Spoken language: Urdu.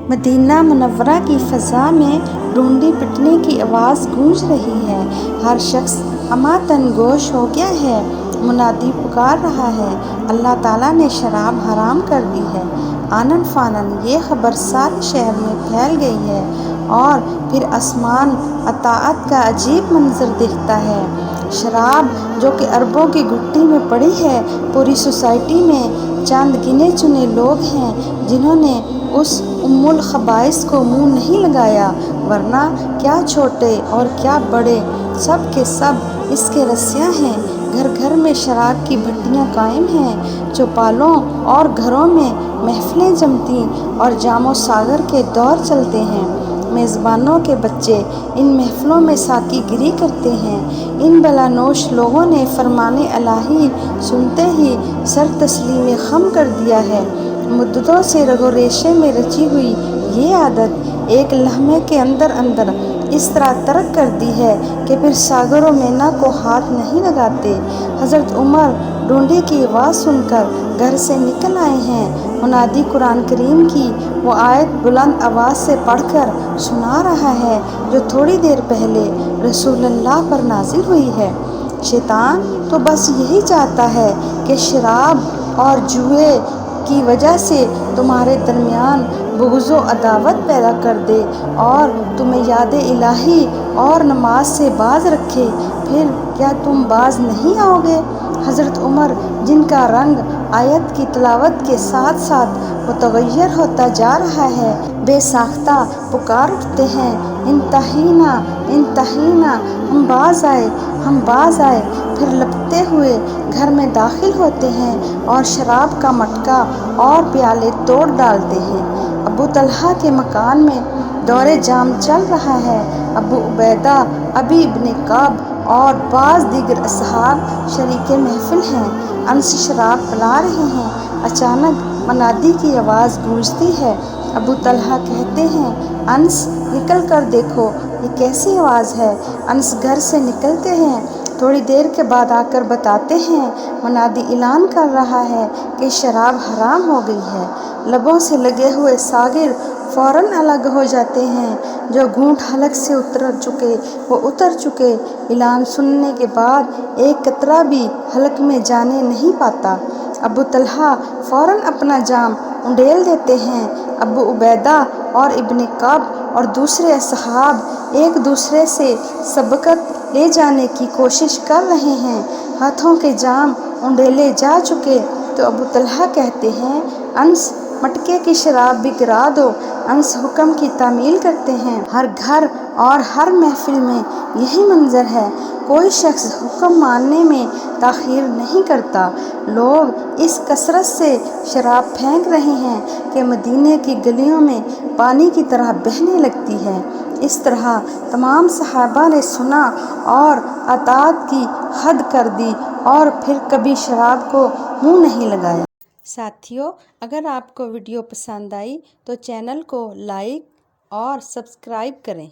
مدینہ منورہ کی فضا میں ڈونڈی پٹنے کی آواز گونج رہی ہے۔ ہر شخص اماں گوش ہو گیا ہے، منادی پکار رہا ہے، اللہ تعالیٰ نے شراب حرام کر دی ہے۔ آنن فانن یہ خبر سارے شہر میں پھیل گئی ہے اور پھر آسمان اطاعت کا عجیب منظر دیکھتا ہے۔ شراب جو کہ اربوں کی گھٹی میں پڑی ہے، پوری سوسائٹی میں چند گنے چنے لوگ ہیں جنہوں نے اس ام الخبائث کو منہ نہیں لگایا، ورنہ کیا چھوٹے اور کیا بڑے سب کے سب اس کے رسیاں ہیں۔ گھر گھر میں شراب کی بھٹیاں قائم ہیں، چوپالوں اور گھروں میں محفلیں جمتی اور جام و ساغر کے دور چلتے ہیں۔ میزبانوں کے بچے ان محفلوں میں ساقی گیری کرتے ہیں۔ ان بلانوش لوگوں نے فرمان الہی سنتے ہی سر تسلیم خم کر دیا ہے۔ مدتوں سے رگ و ریشے میں رچی ہوئی یہ عادت ایک لمحے کے اندر اندر اس طرح ترک کر دی ہے کہ پھر ساغر و مینا کو ہاتھ نہیں لگاتے۔ حضرت عمر ڈونڈی کی آواز سن کر گھر سے نکل آئے ہیں۔ منادی قرآن کریم کی وہ آیت بلند آواز سے پڑھ کر سنا رہا ہے جو تھوڑی دیر پہلے رسول اللہ پر نازل ہوئی ہے۔ شیطان تو بس یہی چاہتا ہے کہ شراب اور جوئے کی وجہ سے تمہارے درمیان بغض و عداوت پیدا کر دے اور تمہیں یاد الہی اور نماز سے باز رکھے۔ پھر کیا تم باز نہیں آؤ گے؟ حضرت عمر جن کا رنگ آیت کی تلاوت کے ساتھ ساتھ متغیر ہوتا جا رہا ہے، بے ساختہ پکار اٹھتے ہیں، انتہینا انتہینا، ہم باز آئے ہم باز آئے۔ پھر لپکتے ہوئے گھر میں داخل ہوتے ہیں اور شراب کا مٹکا اور پیالے توڑ ڈالتے ہیں۔ ابو طلحہ کے مکان میں دور جام چل رہا ہے۔ ابو عبیدہ، ابی ابن کعب اور بعض دیگر اصحاب شریک محفل ہیں۔ انس شراب پلا رہے ہیں۔ اچانک منادی کی آواز گونجتی ہے۔ ابو طلحہ کہتے ہیں، انس نکل کر دیکھو یہ کیسی آواز ہے۔ انس گھر سے نکلتے ہیں، تھوڑی دیر کے بعد آ کر بتاتے ہیں، منادی اعلان کر رہا ہے کہ شراب حرام ہو گئی ہے۔ لبوں سے لگے ہوئے ساغر فوراً الگ ہو جاتے ہیں، جو گھونٹ حلق سے اتر چکے۔ اعلان سننے کے بعد ایک قطرہ بھی حلق میں جانے نہیں پاتا۔ ابو طلحہ فوراً اپنا جام انڈیل دیتے ہیں۔ ابو عبیدہ اور ابن کعب اور دوسرے اصحاب ایک دوسرے سے سبقت لے جانے کی کوشش کر رہے ہیں۔ ہاتھوں کے جام انڈیلے جا چکے تو ابو طلحہ کہتے ہیں، انس مٹکے کی شراب بھی گرا دو۔ انس حکم کی تعمیل کرتے ہیں۔ ہر گھر اور ہر محفل میں یہی منظر ہے، کوئی شخص حکم ماننے میں تاخیر نہیں کرتا۔ لوگ اس کثرت سے شراب پھینک رہے ہیں کہ مدینے کی گلیوں میں پانی کی طرح بہنے لگتی ہے۔ اس طرح تمام صحابہ نے سنا اور اطاعت کی حد کر دی اور پھر کبھی شراب کو منہ نہیں لگایا۔ ساتھیو، اگر آپ کو ویڈیو پسند آئی تو چینل کو لائک اور سبسکرائب کریں۔